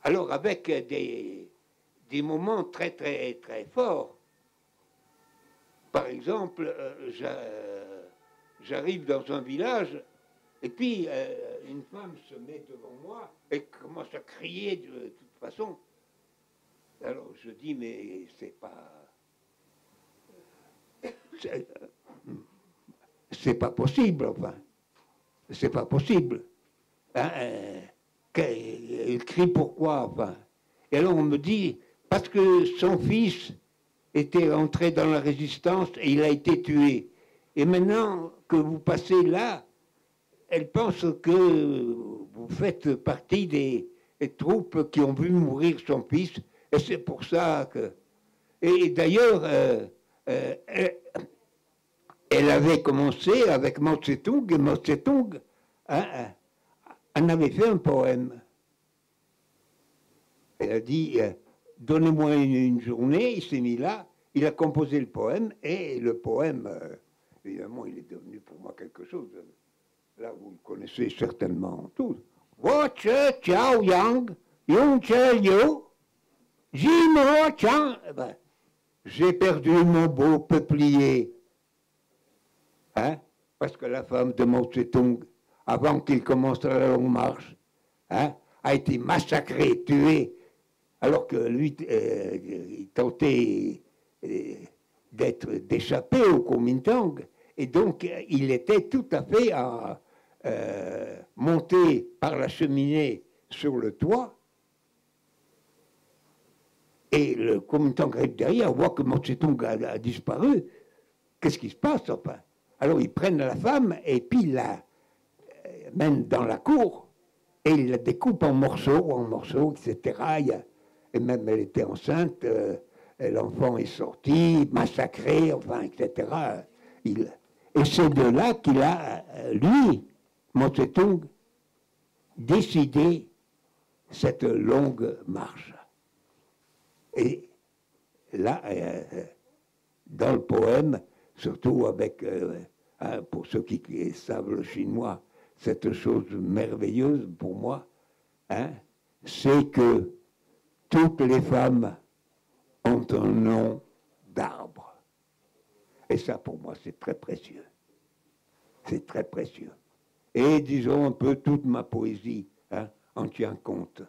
Alors avec des moments très très très forts. Par exemple, j'arrive dans un village et puis une femme se met devant moi et commence à crier de toute façon. Alors je dis mais c'est pas possible, enfin, c'est pas possible. Hein, elle crie pourquoi, enfin. Et alors on me dit parce que son fils était entré dans la résistance et il a été tué. Et maintenant que vous passez là, elle pense que vous faites partie des troupes qui ont vu mourir son fils. Et c'est pour ça que... Et d'ailleurs, elle avait commencé avec Mao Tse-tung, et Mao Tse-tung en avait fait un poème. Elle a dit, donnez-moi une journée, il s'est mis là, il a composé le poème, et le poème, évidemment, il est devenu pour moi quelque chose. Là, vous le connaissez certainement tous. Watch Chao Yang, Yung Che Liu, Jimo Chang. J'ai perdu mon beau peuplier. Hein? Parce que la femme de Mao Tse-tung, avant qu'il commence la longue marche, hein, a été massacrée, tuée, alors que lui, il tentait d'échapper au Kuomintang. Et donc, il était tout à fait monté par la cheminée sur le toit. Et le Kuomintang arrive derrière, voit que Mao Tse-tung a disparu. Qu'est-ce qui se passe, enfin? Alors, ils prennent la femme et puis ils la mènent dans la cour et ils la découpent en morceaux, etc. Et même elle était enceinte, l'enfant est sorti, massacré, enfin, etc. Et c'est de là qu'il a, lui, Mao Tse-tung, décidé cette longue marche. Et là, dans le poème, surtout avec, pour ceux qui savent le chinois, cette chose merveilleuse pour moi, hein, c'est que toutes les femmes ont un nom d'arbre. Et ça, pour moi, c'est très précieux. C'est très précieux. Et disons un peu toute ma poésie en tient compte.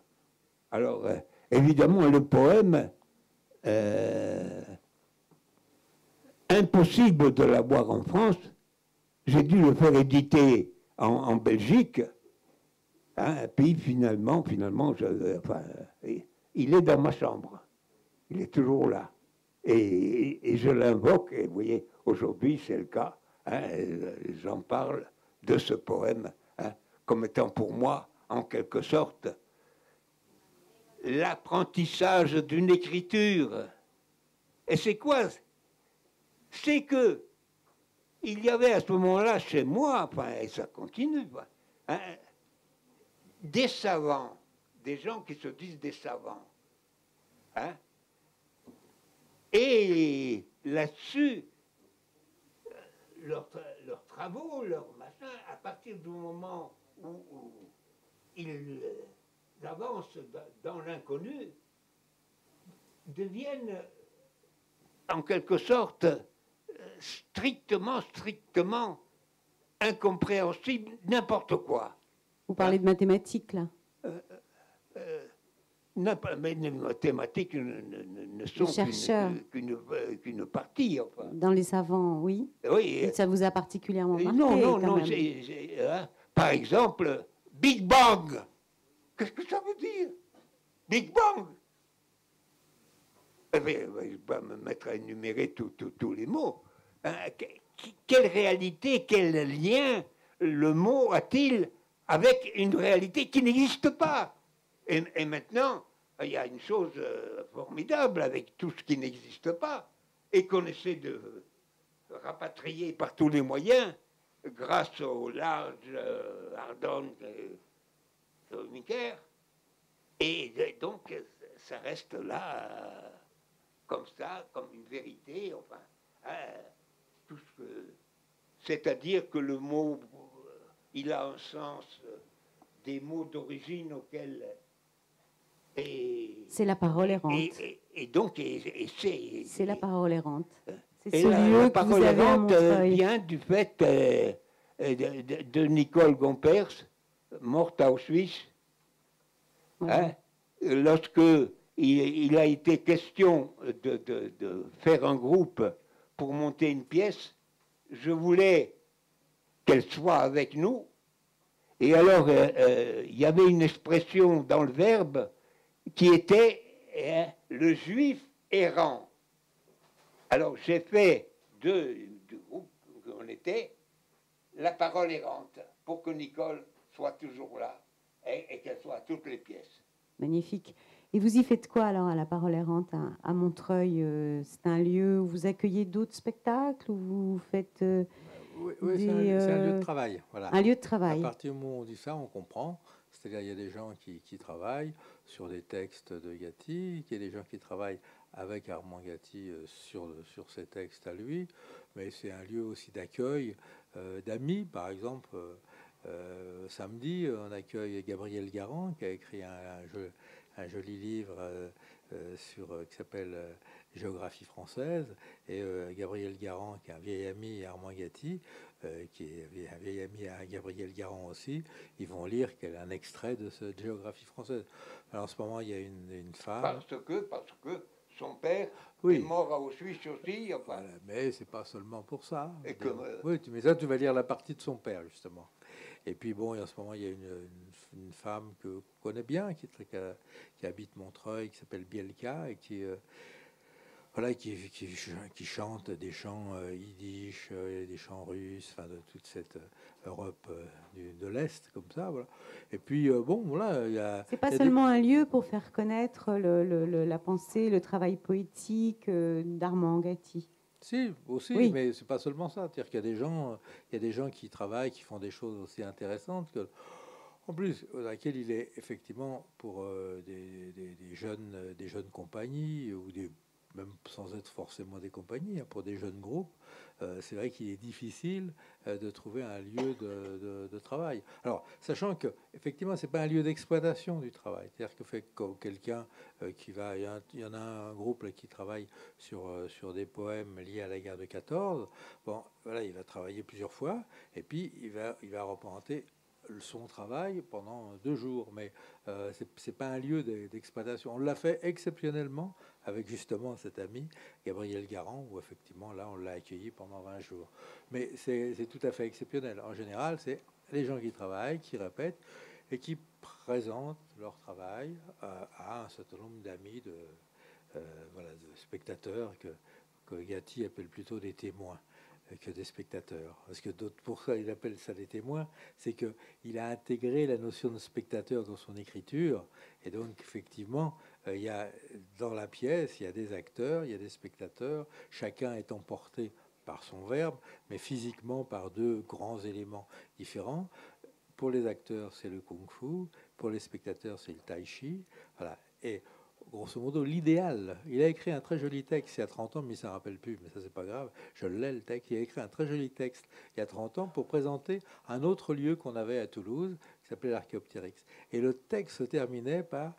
Alors, évidemment, le poème, impossible de l'avoir en France. J'ai dû le faire éditer en Belgique. Hein, puis finalement, il est dans ma chambre. Il est toujours là. Et je l'invoque, et vous voyez, aujourd'hui c'est le cas. Hein, j'en parle de ce poème comme étant pour moi, en quelque sorte, l'apprentissage d'une écriture. Et c'est quoi? C'est que il y avait à ce moment-là chez moi, enfin, et ça continue, hein, des savants, des gens qui se disent des savants. Hein, et là-dessus, leurs travaux, leurs machins, à partir du moment où ils avancent dans l'inconnu, deviennent en quelque sorte strictement incompréhensible, n'importe quoi. Vous parlez de mathématiques, là? Mais les mathématiques ne sont qu'une partie. Enfin. Dans les savants, oui. Oui. Et ça vous a particulièrement marqué? Non. Par exemple, Big Bang. Qu'est-ce que ça veut dire? Big Bang. Je vais pas me mettre à énumérer tous les mots. Quelle réalité, quel lien le mot a-t-il avec une réalité qui n'existe pas? Et maintenant, il y a une chose formidable avec tout ce qui n'existe pas et qu'on essaie de rapatrier par tous les moyens grâce au large Ardon Miker. Et donc, ça reste là comme ça, comme une vérité, enfin, tout ce que... C'est-à-dire que le mot, il a un sens, des mots d'origine auxquels... Et C'est la parole errante. Et donc, C'est la parole errante. C'est et ce lieu la que parole vous avez à errante Montreuil. vient du fait de Nicole Gompers, morte à Auschwitz. Voilà. Hein, lorsque il a été question de faire un groupe pour monter une pièce, je voulais qu'elle soit avec nous. Et alors, il y avait une expression dans le verbe qui était le juif errant. Alors, j'ai fait du groupe qu'on était la parole errante pour que Nicole soit toujours là et qu'elle soit à toutes les pièces. Magnifique. Et vous y faites quoi alors à la parole errante à Montreuil? C'est un lieu où vous accueillez d'autres spectacles, où vous faites Oui, c'est un lieu de travail. Voilà. Un lieu de travail. À partir du moment où on dit ça, on comprend. C'est-à-dire il y a des gens qui travaillent sur des textes de Gatti, il y a des gens qui travaillent avec Armand Gatti sur ses textes à lui, mais c'est un lieu aussi d'accueil d'amis. Par exemple, samedi, on accueille Gabriel Garand, qui a écrit un joli livre qui s'appelle Géographie française, et Gabriel Garand, qui est un vieil ami à Armand Gatti, qui est un vieil ami à Gabriel Garand aussi, ils vont lire un extrait de cette Géographie française. Alors en ce moment, il y a une femme... Parce que son père oui. est mort à Auschwitz aussi. Enfin. Voilà, mais c'est pas seulement pour ça. Et oui, mais ça, tu vas lire la partie de son père, justement. Et puis bon, en ce moment, il y a une femme que vous connaissez bien, qui habite Montreuil, qui s'appelle Bielka, et qui chante des chants yiddish, des chants russes, enfin de toute cette Europe de l'Est, comme ça, voilà. Et puis bon, voilà, il y a... C'est pas seulement un lieu pour faire connaître la pensée, le travail poétique d'Armand Gatti. Si, aussi, oui. Mais c'est pas seulement ça. C'est-à-dire qu'il y a des gens qui travaillent, qui font des choses aussi intéressantes que, en plus, dans laquelle il est effectivement pour des jeunes compagnies ou même sans être forcément des compagnies, pour des jeunes groupes, c'est vrai qu'il est difficile de trouver un lieu de travail. Alors, sachant que effectivement, c'est pas un lieu d'exploitation du travail. C'est-à-dire que quelqu'un qui va, il y en a un groupe là, qui travaille sur des poèmes liés à la guerre de 14. Bon, voilà, il va travailler plusieurs fois, et puis il va représenter son travail pendant 2 jours, mais c'est pas un lieu d'exploitation. On l'a fait exceptionnellement avec justement cet ami Gabriel Garand, où effectivement là on l'a accueilli pendant 20 jours. Mais c'est tout à fait exceptionnel. En général, c'est les gens qui travaillent, qui répètent et qui présentent leur travail à un certain nombre d'amis, de spectateurs que Gatti appelle plutôt des témoins que des spectateurs. Parce que pour ça, il appelle ça des témoins, c'est qu'il a intégré la notion de spectateur dans son écriture. Et donc, effectivement, il y a, dans la pièce, il y a des acteurs, il y a des spectateurs, chacun est emporté par son verbe, mais physiquement par 2 grands éléments différents. Pour les acteurs, c'est le kung-fu, pour les spectateurs, c'est le tai chi. Voilà. Et grosso modo, l'idéal. Il a écrit un très joli texte il y a 30 ans, mais il ne s'en rappelle plus, mais ça, c'est pas grave. Je l'ai, le texte. Il a écrit un très joli texte il y a 30 ans pour présenter un autre lieu qu'on avait à Toulouse, qui s'appelait l'Archéoptérix. Et le texte se terminait par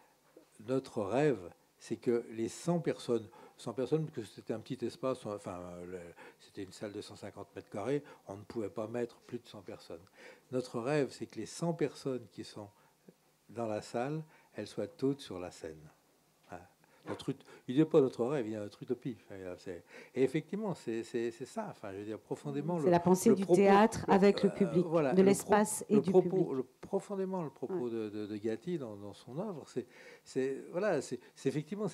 « Notre rêve, c'est que les 100 personnes, parce que c'était un petit espace, enfin, c'était une salle de 150 mètres carrés, on ne pouvait pas mettre plus de 100 personnes. Notre rêve, c'est que les 100 personnes qui sont dans la salle, elles soient toutes sur la scène. » Il n'est pas notre rêve, il y a notre utopie. Et effectivement, c'est ça. Enfin, je veux dire, profondément. C'est la pensée du théâtre avec le public, voilà, de l'espace et du public. Profondément, le propos de Gatti dans son œuvre, c'est effectivement,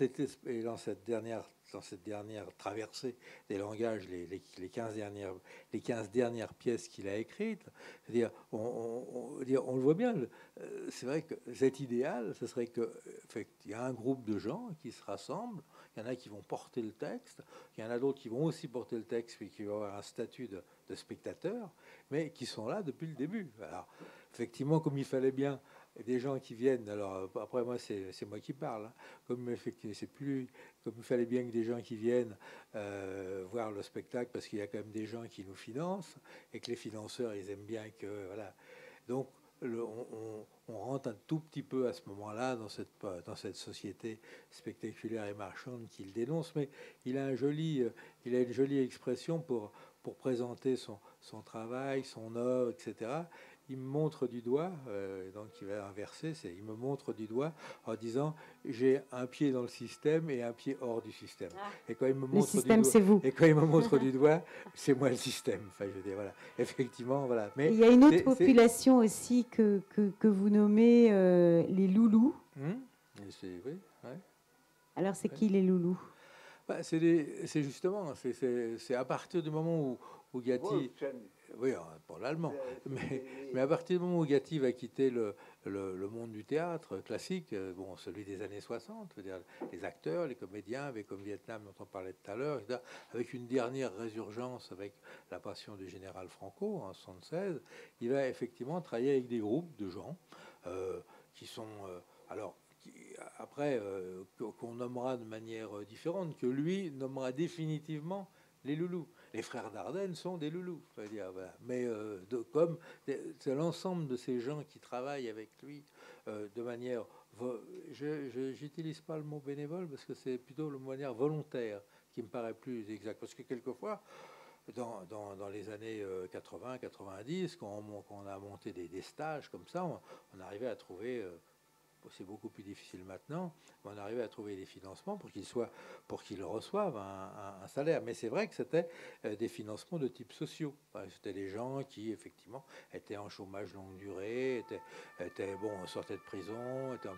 et dans cette dernière traversée des langages, les 15 dernières pièces qu'il a écrites, c'est-à-dire, on le voit bien. C'est vrai que cet idéal, ce serait que, il y a un groupe de gens qui se rassemblent. Il y en a qui vont porter le texte, il y en a d'autres qui vont aussi porter le texte, puis qui vont avoir un statut de spectateur, mais qui sont là depuis le début. Alors, effectivement, comme il fallait bien des gens qui viennent, alors après moi c'est moi qui parle, hein, comme effectivement comme il fallait bien que des gens qui viennent voir le spectacle, parce qu'il y a quand même des gens qui nous financent, et que les financeurs ils aiment bien que voilà. Donc on rentre un tout petit peu à ce moment-là dans cette société spectaculaire et marchande qu'il dénonce, mais il a une jolie expression pour présenter son travail, son œuvre, etc. Il me montre du doigt, donc il va inverser, il me montre du doigt en disant j'ai un pied dans le système et un pied hors du système. Et quand il me montre système, c'est vous. Et quand il me montre du doigt, c'est moi le système. Enfin, je veux dire, voilà. Effectivement, voilà. Mais il y a une autre population aussi que vous nommez les loulous. Oui, ouais. Alors, c'est qui les loulous? Bah, c'est justement, c'est à partir du moment où Gatti... Oui, pour l'allemand. Mais à partir du moment où Gatti va quitter le monde du théâtre classique, bon, celui des années 60, c'est-à-dire les acteurs, les comédiens, avec comme Vietnam dont on parlait tout à l'heure, avec une dernière résurgence avec la Passion du général Franco en 76, il va effectivement travailler avec des groupes de gens qui sont... après, qu'on nommera de manière différente, que lui nommera définitivement les loulous. Les frères Dardenne sont des loulous, dire, voilà. Mais comme c'est l'ensemble de ces gens qui travaillent avec lui de manière, je n'utilise pas le mot bénévole parce que c'est plutôt de manière volontaire qui me paraît plus exact. Parce que quelquefois, dans les années 80-90, quand on a monté des stages comme ça, on arrivait à trouver... c'est beaucoup plus difficile maintenant, mais on arrivait à trouver des financements pour qu'ils reçoivent un salaire. Mais c'est vrai que c'était des financements de type sociaux. C'était des gens qui, effectivement, étaient en chômage longue durée, sortaient de prison, étaient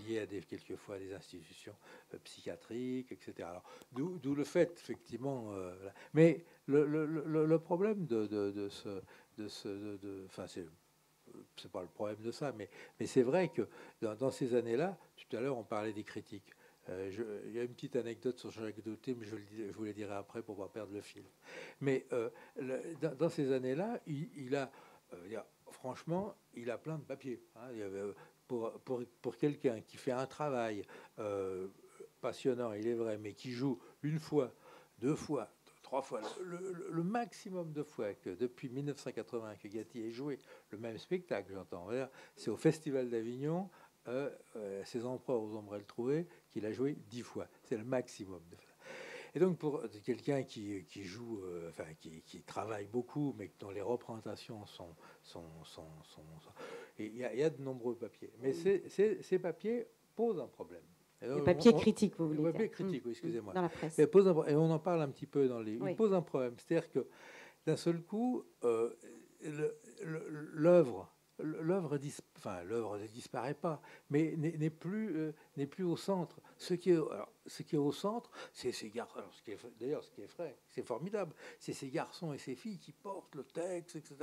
liés à quelquefois à des institutions psychiatriques, etc. Alors, d'où le fait, effectivement... mais le problème c'est pas le problème de ça, mais c'est vrai que dans ces années-là, tout à l'heure on parlait des critiques. Il y a une petite anecdote sur Jacques Douté, mais je vous la dirai après pour ne pas perdre le fil. Mais dans ces années-là, franchement, il a plein de papiers. Hein. Pour quelqu'un qui fait un travail passionnant, il est vrai, mais qui joue une fois, deux fois, 3 fois, le maximum de fois que depuis 1980 que Gatti ait joué le même spectacle, j'entends, c'est au Festival d'Avignon, Ses empereurs aux ombrelles trouvées, qu'il a joué 10 fois. C'est le maximum de fois. Et donc pour quelqu'un qui joue, qui travaille beaucoup, mais dont les représentations il y a de nombreux papiers. Mais ces papiers posent un problème. Les papiers critiques, vous voulez dire. Les papiers critiques, oui, excusez-moi. Dans la presse. Et on en parle un petit peu dans les... Oui. Il pose un problème. C'est-à-dire que d'un seul coup, l'œuvre ne disparaît pas, mais n'est plus au centre. Ce qui est au centre, c'est ces garçons. D'ailleurs, ce qui est vrai, c'est formidable. C'est ces garçons et ces filles qui portent le texte, etc.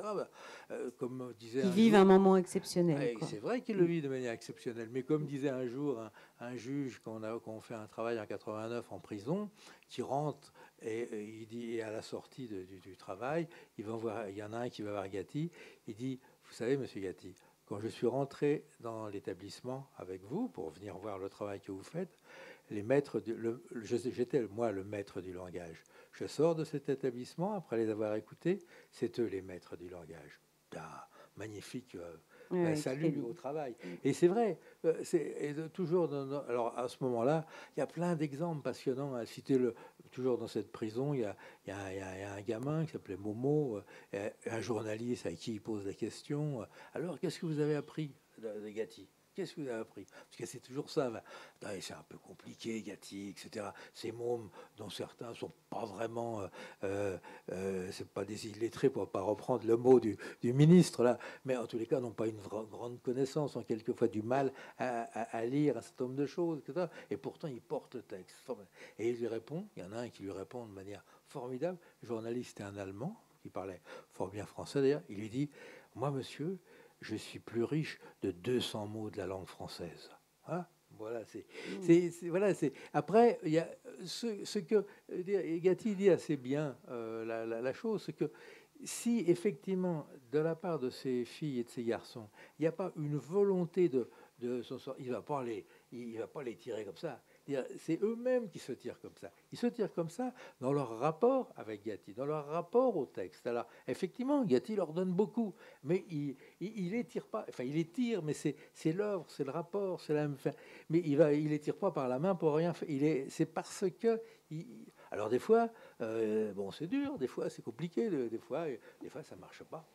Comme disait qui vivent un moment exceptionnel. C'est vrai qu'ils le vivent de manière exceptionnelle, mais comme disait un jour un juge qu'on fait un travail en 89 en prison, qui rentre et il dit, et à la sortie du travail, il y en a un qui va voir Gatti, il dit: vous savez, monsieur Gatti, quand je suis rentré dans l'établissement avec vous pour venir voir le travail que vous faites, j'étais moi le maître du langage. Je sors de cet établissement après les avoir écoutés, c'est eux les maîtres du langage. Magnifique salut au travail. Et c'est vrai, toujours alors à ce moment-là, il y a plein d'exemples passionnants à citer. Toujours dans cette prison, il y a un gamin qui s'appelait Momo, un journaliste à qui il pose la question: alors, qu'est-ce que vous avez appris de Gatti? Qu'est-ce que vous avez appris? Parce que c'est toujours ça. C'est un peu compliqué, Gatti, etc. Ces mômes dont certains ne sont pas vraiment... c'est pas des illettrés, pour ne pas reprendre le mot du ministre, là. Mais en tous les cas, n'ont pas une grande connaissance, ont quelquefois du mal à lire un certain nombre de choses, etc. Et pourtant, ils portent le texte. Et il lui répond, il y en a un qui lui répond de manière formidable. Le journaliste est un Allemand, qui parlait fort bien français d'ailleurs. Il lui dit: moi, monsieur, je suis plus riche de 200 mots de la langue française. Hein? Voilà, Après, il y a ce que Gatti dit assez bien, la chose, c'est que si effectivement, de la part de ces filles et de ces garçons, il n'y a pas une volonté de son sort. Il va pas les tirer comme ça. C'est eux-mêmes qui se tirent comme ça. Ils se tirent comme ça dans leur rapport avec Gatti, dans leur rapport au texte. Alors, effectivement, Gatti leur donne beaucoup, mais il les tire pas. Enfin, il les tire, mais c'est l'œuvre, c'est le rapport, c'est la même. Enfin, mais il les tire pas par la main pour rien. C'est parce que. Alors, des fois, bon, c'est dur, des fois, c'est compliqué, des fois, ça marche pas.